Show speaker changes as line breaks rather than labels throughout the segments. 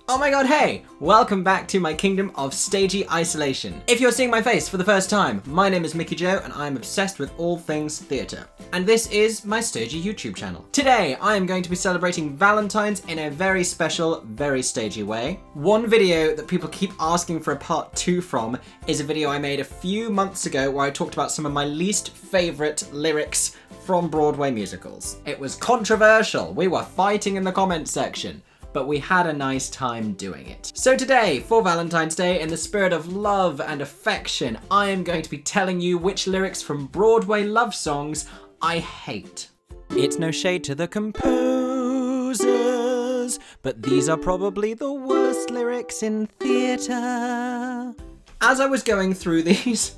Oh my god, hey! Welcome back to my kingdom of stagey isolation. If you're seeing my face for the first time, my name is Mickey Joe and I'm obsessed with all things theatre. And this is my stagey YouTube channel. Today, I am going to be celebrating Valentine's in a very special, very stagey way. One video that people keep asking for a part 2 from is a video I made a few months ago where I talked about some of my least favourite lyrics from Broadway musicals. It was controversial. We were fighting in the comments section, but we had a nice time doing it. So today, for Valentine's Day, in the spirit of love and affection, I am going to be telling you which lyrics from Broadway love songs I hate. It's no shade to the composers, but these are probably the worst lyrics in theatre. As I was going through these,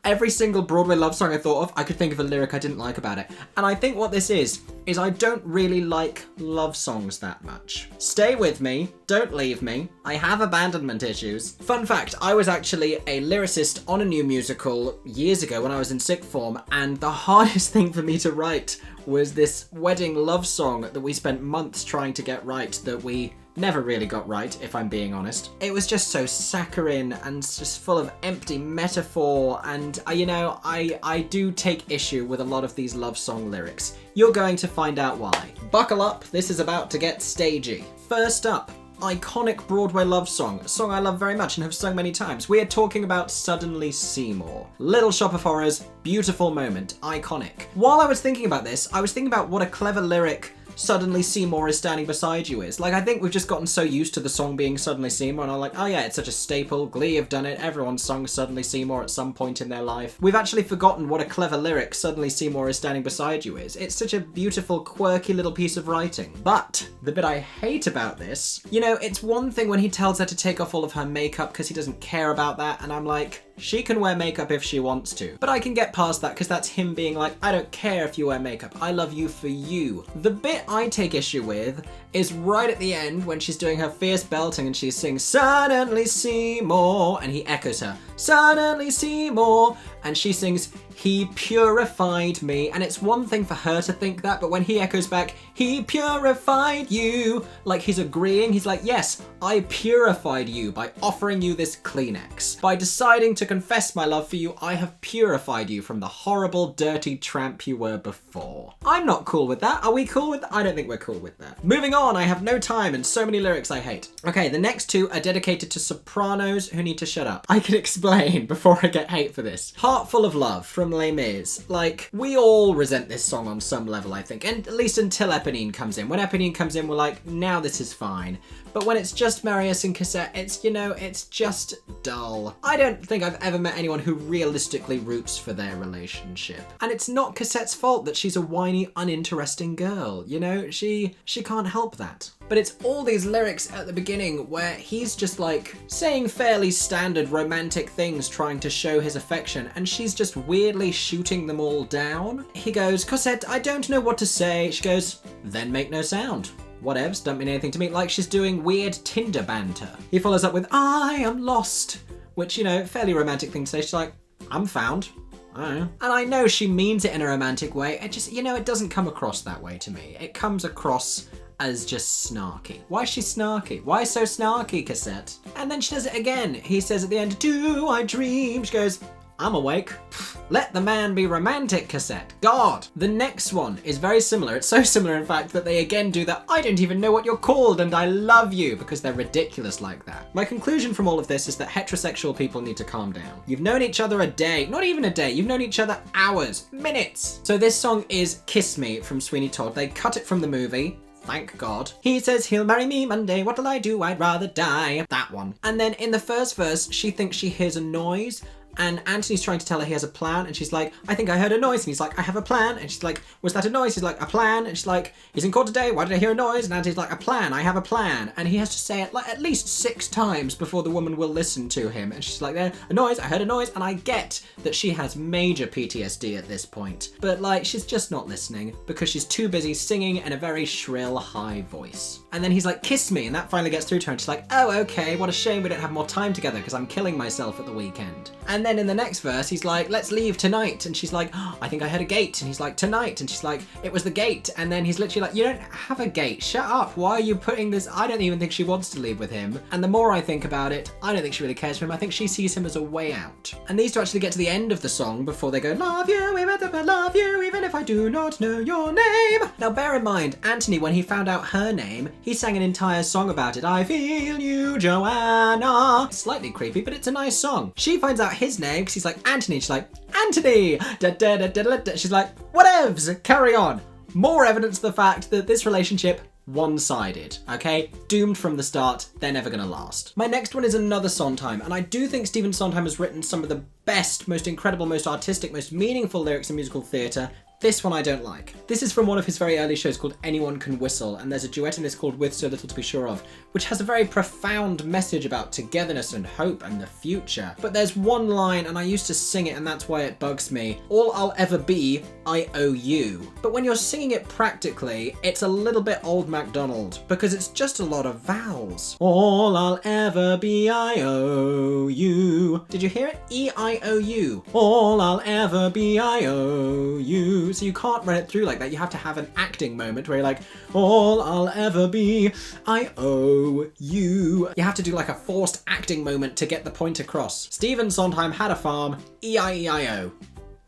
every single Broadway love song I thought of, I could think of a lyric I didn't like about it. And I think what this is I don't really like love songs that much. Stay with me, don't leave me, I have abandonment issues. Fun fact, I was actually a lyricist on a new musical years ago when I was in sixth form, and the hardest thing for me to write was this wedding love song that we spent months trying to get right that we never really got right, if I'm being honest. It was just so saccharine and just full of empty metaphor, and I do take issue with a lot of these love song lyrics. You're going to find out why. Buckle up, this is about to get stagey. First up, iconic Broadway love song, a song I love very much and have sung many times. We are talking about Suddenly Seymour. Little Shop of Horrors, beautiful moment, iconic. While I was thinking about this, I was thinking about what a clever lyric Suddenly Seymour is standing beside you is. Like, I think we've just gotten so used to the song being Suddenly Seymour, and I'm like, oh yeah, it's such a staple. Glee have done it. Everyone's sung Suddenly Seymour at some point in their life. We've actually forgotten what a clever lyric Suddenly Seymour is standing beside you is. It's such a beautiful, quirky little piece of writing. But the bit I hate about this, it's one thing when he tells her to take off all of her makeup because he doesn't care about that, and I'm like, she can wear makeup if she wants to. But I can get past that because that's him being like, I don't care if you wear makeup. I love you for you. The bit I take issue with is right at the end when she's doing her fierce belting and she sings Suddenly Seymour, and he echoes her, Suddenly Seymour, and she sings, he purified me. And it's one thing for her to think that, but when he echoes back, he purified you, like he's agreeing, he's like, yes, I purified you by offering you this Kleenex. By deciding to confess my love for you, I have purified you from the horrible, dirty tramp you were before. I'm not cool with that. Are we cool with that? I don't think we're cool with that. Moving on, I have no time and so many lyrics I hate. Okay, the next two are dedicated to sopranos who need to shut up. I can explain before I get hate for this. Heart Full of Love from Les Mis. Like, we all resent this song on some level, I think, and at least until Eponine comes in. When Eponine comes in, we're like, now this is fine. But when it's just Marius and Cassette, it's just dull. I don't think I've ever met anyone who realistically roots for their relationship. And it's not Cassette's fault that she's a whiny, uninteresting girl, She can't help that. But it's all these lyrics at the beginning where he's just like saying fairly standard romantic things trying to show his affection, and she's just weirdly shooting them all down. He goes, Cosette, I don't know what to say. She goes, then make no sound. Whatevs, don't mean anything to me. Like she's doing weird Tinder banter. He follows up with, I am lost, which, fairly romantic thing to say. She's like, I'm found. I don't know. And I know she means it in a romantic way. It just, it doesn't come across that way to me. It comes across as just snarky. Why is she snarky? Why so snarky, Cassette? And then she does it again. He says at the end, do I dream? She goes, I'm awake. Let the man be romantic, Cassette. God. The next one is very similar. It's so similar, in fact, that they again do that I don't even know what you're called and I love you, because they're ridiculous like that. My conclusion from all of this is that heterosexual people need to calm down. You've known each other a day, not even a day, you've known each other hours, minutes. So this song is Kiss Me from Sweeney Todd. They cut it from the movie. Thank God. He says he'll marry me Monday, what'll I do? I'd rather die. That one. And then in the first verse, she thinks she hears a noise, and Anthony's trying to tell her he has a plan, and she's like, I think I heard a noise, and he's like, I have a plan, and she's like, was that a noise? He's like, a plan, and she's like, he's in court today, why did I hear a noise? And Anthony's like, a plan, I have a plan, and he has to say it like at least 6 times before the woman will listen to him, and she's like, there, a noise, I heard a noise, and I get that she has major PTSD at this point, but like, she's just not listening because she's too busy singing in a very shrill, high voice. And then he's like, kiss me, and that finally gets through to her, and she's like, oh, okay, what a shame we don't have more time together because I'm killing myself at the weekend. And And then in the next verse, he's like, let's leave tonight. And she's like, oh, I think I heard a gate. And he's like, tonight. And she's like, it was the gate. And then he's literally like, you don't have a gate. Shut up. Why are you putting this? I don't even think she wants to leave with him. And the more I think about it, I don't think she really cares for him. I think she sees him as a way out. And these two actually get to the end of the song before they go, love you, even love you, even if I do not know your name. Now bear in mind, Anthony, when he found out her name, he sang an entire song about it. I feel you, Joanna. It's slightly creepy, but it's a nice song. She finds out his name because he's like, Anthony. She's like, Anthony. Da, da, da, da, da, da. She's like, whatevs, carry on. More evidence of the fact that this relationship, one-sided, okay? Doomed from the start, they're never gonna last. My next one is another Sondheim, and I do think Stephen Sondheim has written some of the best, most incredible, most artistic, most meaningful lyrics in musical theatre. This one I don't like. This is from one of his very early shows called Anyone Can Whistle, and there's a duet in this called With So Little to Be Sure Of, which has a very profound message about togetherness and hope and the future. But there's one line, and I used to sing it, and that's why it bugs me. All I'll ever be, I owe you. But when you're singing it practically, it's a little bit Old MacDonald, because it's just a lot of vowels. All I'll ever be, I owe you. Did you hear it? E-I-O-U. All I'll ever be, I owe you. So you can't run it through like that. You have to have an acting moment where you're like, all I'll ever be, I owe you. You have to do like a forced acting moment to get the point across. Stephen Sondheim had a farm, E-I-E-I-O.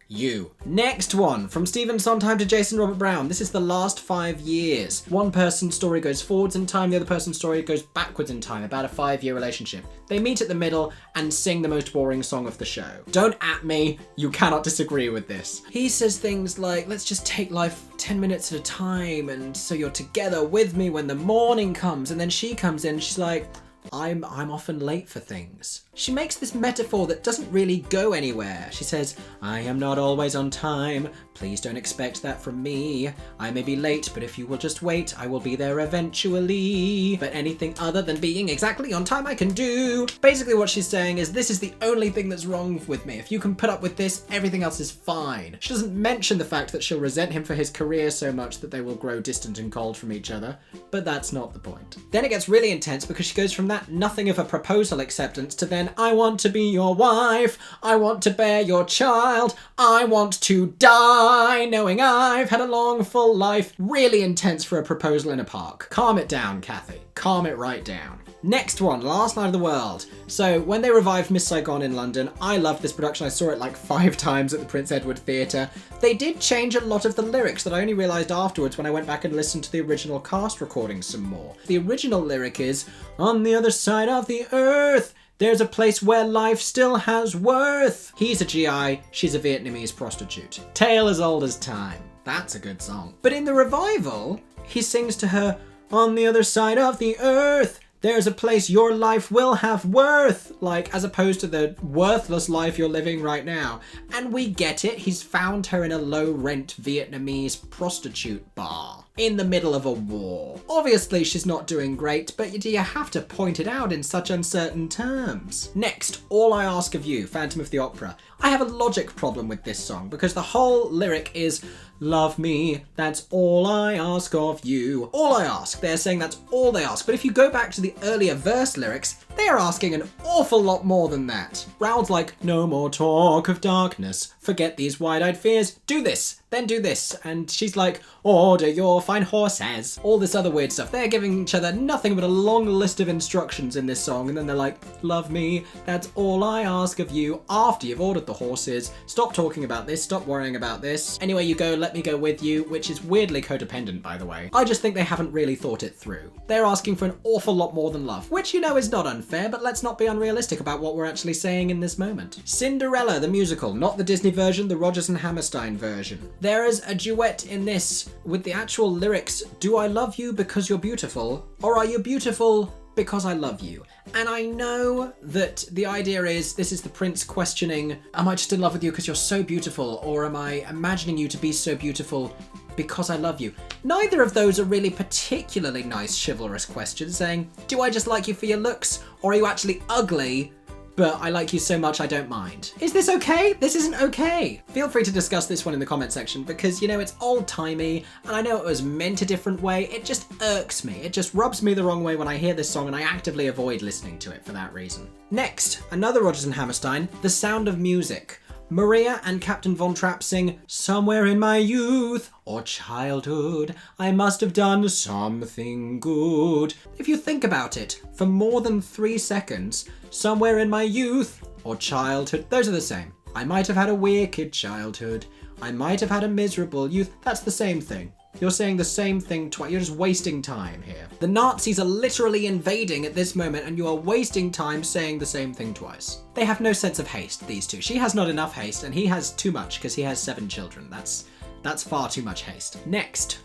You. Next one, from Stephen Sondheim to Jason Robert Brown. This is the last 5 years. One person's story goes forwards in time, the other person's story goes backwards in time, about a 5-year relationship. They meet at the middle and sing the most boring song of the show. Don't at me, you cannot disagree with this. He says things like, let's just take life 10 minutes at a time, and so you're together with me when the morning comes. And then she comes in, she's like, I'm often late for things. She makes this metaphor that doesn't really go anywhere. She says, I am not always on time. Please don't expect that from me. I may be late, but if you will just wait, I will be there eventually. But anything other than being exactly on time I can do. Basically what she's saying is, this is the only thing that's wrong with me. If you can put up with this, everything else is fine. She doesn't mention the fact that she'll resent him for his career so much that they will grow distant and cold from each other, but that's not the point. Then it gets really intense because she goes from that nothing of a proposal acceptance to then, I want to be your wife, I want to bear your child, I want to die knowing I've had a long full life. Really intense for a proposal in a park. Calm it down, Kathy. Calm it right down. Next one, Last Night of the World. So when they revived Miss Saigon in London, I loved this production. I saw it like 5 times at the Prince Edward Theatre. They did change a lot of the lyrics that I only realised afterwards when I went back and listened to the original cast recording some more. The original lyric is, on the other side of the earth, there's a place where life still has worth. He's a GI, she's a Vietnamese prostitute. Tale as old as time. That's a good song. But in the revival, he sings to her, on the other side of the earth, there's a place your life will have worth, like, as opposed to the worthless life you're living right now. And we get it, he's found her in a low-rent Vietnamese prostitute bar in the middle of a war. Obviously she's not doing great, but do you have to point it out in such uncertain terms? Next, All I Ask of You, Phantom of the Opera. I have a logic problem with this song because the whole lyric is, love me, that's all I ask of you. All I ask. They're saying that's all they ask. But if you go back to the earlier verse lyrics, they are asking an awful lot more than that. Raoul's like, no more talk of darkness. Forget these wide-eyed fears. Do this, then do this. And she's like, order your fine horses. All this other weird stuff. They're giving each other nothing but a long list of instructions in this song. And then they're like, love me, that's all I ask of you. After you've ordered the horses, stop talking about this, stop worrying about this. Anyway you go, let me go with you, which is weirdly codependent, by the way. I just think they haven't really thought it through. They're asking for an awful lot more than love, which you know is not unfair, but let's not be unrealistic about what we're actually saying in this moment. Cinderella, the musical, not the Disney version, the Rodgers and Hammerstein version. There is a duet in this with the actual lyrics, do I love you because you're beautiful, or are you beautiful because I love you? And I know that the idea is, this is the prince questioning, am I just in love with you because you're so beautiful, or am I imagining you to be so beautiful because I love you? Neither of those are really particularly nice chivalrous questions, saying, do I just like you for your looks, or are you actually ugly but I like you so much I don't mind. Is this okay? This isn't okay. Feel free to discuss this one in the comment section because, you know, it's old-timey and I know it was meant a different way. It just irks me. It just rubs me the wrong way when I hear this song and I actively avoid listening to it for that reason. Next, another Rodgers and Hammerstein, The Sound of Music. Maria and Captain Von Trapp sing, "Somewhere in my youth or childhood, I must have done something good." If you think about it, for more than 3 seconds, somewhere in my youth or childhood, those are the same. I might have had a wicked childhood. I might have had a miserable youth. That's the same thing. You're saying the same thing twice. You're just wasting time here. The Nazis are literally invading at this moment and you are wasting time saying the same thing twice. They have no sense of haste, these two. She has not enough haste and he has too much because he has 7 children. That's far too much haste. Next,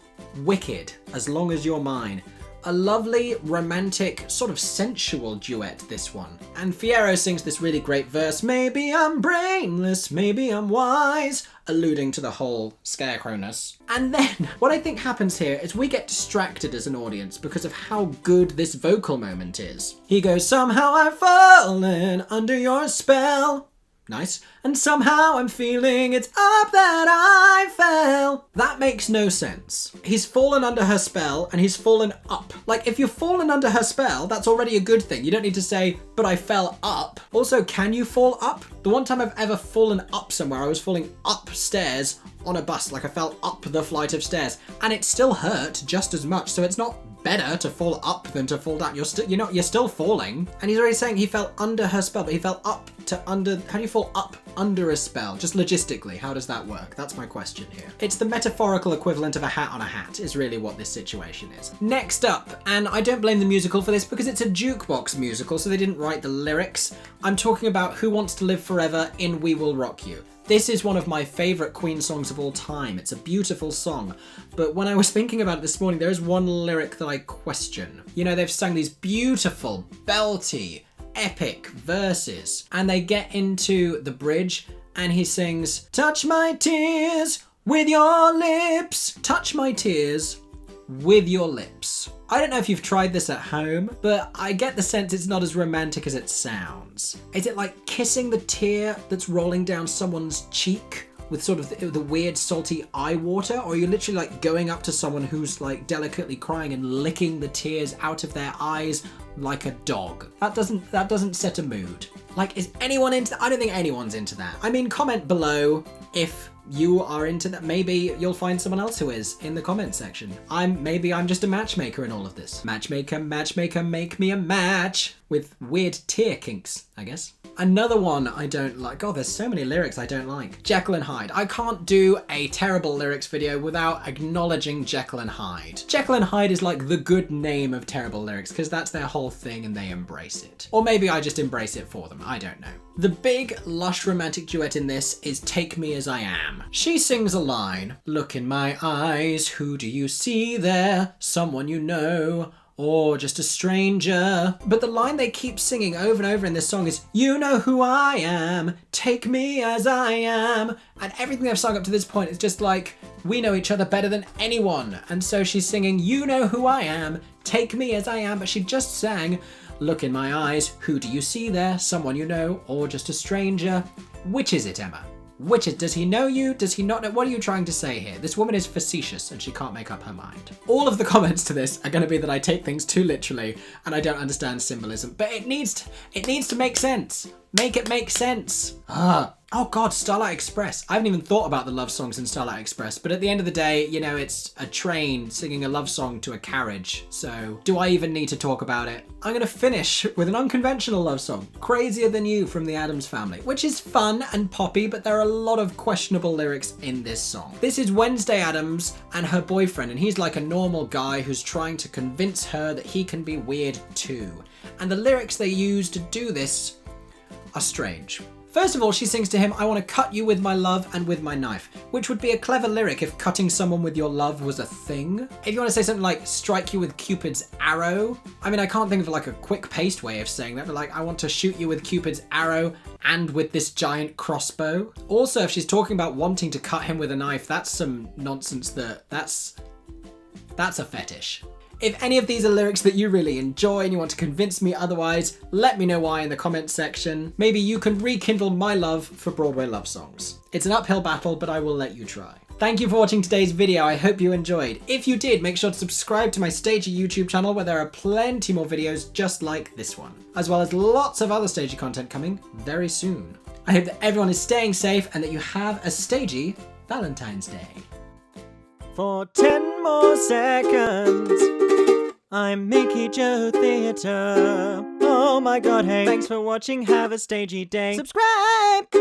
Wicked, As Long As You're Mine. A lovely, romantic, sort of sensual duet, this one. And Fierro sings this really great verse, "Maybe I'm brainless, maybe I'm wise," alluding to the whole scarecrowness. And then, what I think happens here is we get distracted as an audience because of how good this vocal moment is. He goes, "Somehow I've fallen under your spell." Nice. "And somehow I'm feeling it's up that I fell." That makes no sense. He's fallen under her spell and he's fallen up. Like, if you've fallen under her spell, that's already a good thing. You don't need to say, "But I fell up." Also, can you fall up? The one time I've ever fallen up somewhere, I was falling upstairs on a bus. Like, I fell up the flight of stairs and it still hurt just as much. So it's not better to fall up than to fall down. You're still falling. And he's already saying he fell under her spell, but he fell up to under. How do you fall up under a spell? Just logistically, how does that work? That's my question here. It's the metaphorical equivalent of a hat on a hat is really what this situation is. Next up, and I don't blame the musical for this because it's a jukebox musical, so they didn't write the lyrics. I'm talking about Who Wants to Live Forever in We Will Rock You. This is one of my favourite Queen songs of all time. It's a beautiful song. But when I was thinking about it this morning, there is one lyric that I question. You know, they've sung these beautiful, belty, epic verses. And they get into the bridge and he sings, "Touch my tears with your lips. Touch my tears with your lips." I don't know if you've tried this at home, but I get the sense it's not as romantic as it sounds. Is it like kissing the tear that's rolling down someone's cheek with sort of the weird salty eye water? Or are you literally like going up to someone who's like delicately crying and licking the tears out of their eyes like a dog? That doesn't set a mood. Like, is anyone into that? I don't think anyone's into that. I mean, comment below if you are into that. Maybe you'll find someone else who is in the comment section. Maybe I'm just a matchmaker in all of this. Matchmaker, make me a match with weird tear kinks, I guess. Another one I don't like. Oh, there's so many lyrics I don't like. Jekyll and Hyde. I can't do a terrible lyrics video without acknowledging Jekyll and Hyde. Jekyll and Hyde is like the good name of terrible lyrics because that's their whole thing and they embrace it. Or maybe I just embrace it for them. I don't know. The big, lush romantic duet in this is Take Me As I Am. She sings a line, "Look in my eyes, who do you see there? Someone you know, or just a stranger." But the line they keep singing over and over in this song is, "You know who I am, take me as I am." And everything they've sung up to this point is just like, we know each other better than anyone. And so she's singing, "You know who I am, take me as I am," but she just sang, "Look in my eyes, who do you see there? Someone you know, or just a stranger." Which is it, Emma? Does he know you? Does he not know? What are you trying to say here? This woman is facetious and she can't make up her mind. All of the comments to this are going to be that I take things too literally and I don't understand symbolism, but it needs to make sense. Make it make sense. Oh God, Starlight Express. I haven't even thought about the love songs in Starlight Express, but at the end of the day, you know, it's a train singing a love song to a carriage. So do I even need to talk about it? I'm gonna finish with an unconventional love song, Crazier Than You from the Addams Family, which is fun and poppy, but there are a lot of questionable lyrics in this song. This is Wednesday Addams and her boyfriend, and he's like a normal guy who's trying to convince her that he can be weird too. And the lyrics they use to do this are strange. First of all, she sings to him, "I want to cut you with my love and with my knife," which would be a clever lyric if cutting someone with your love was a thing. If you want to say something like, "Strike you with Cupid's arrow," I mean, I can't think of like a quick paced way of saying that, but like, "I want to shoot you with Cupid's arrow and with this giant crossbow." Also, if she's talking about wanting to cut him with a knife, that's some nonsense that's a fetish. If any of these are lyrics that you really enjoy and you want to convince me otherwise, let me know why in the comments section. Maybe you can rekindle my love for Broadway love songs. It's an uphill battle, but I will let you try. Thank you for watching today's video. I hope you enjoyed. If you did, make sure to subscribe to my Stagey YouTube channel where there are plenty more videos just like this one, as well as lots of other Stagey content coming very soon. I hope that everyone is staying safe and that you have a Stagey Valentine's Day.
For 10 more seconds, I'm Mickey Joe Theatre. Oh my god, hey, thanks for watching, have a stagey day. Subscribe!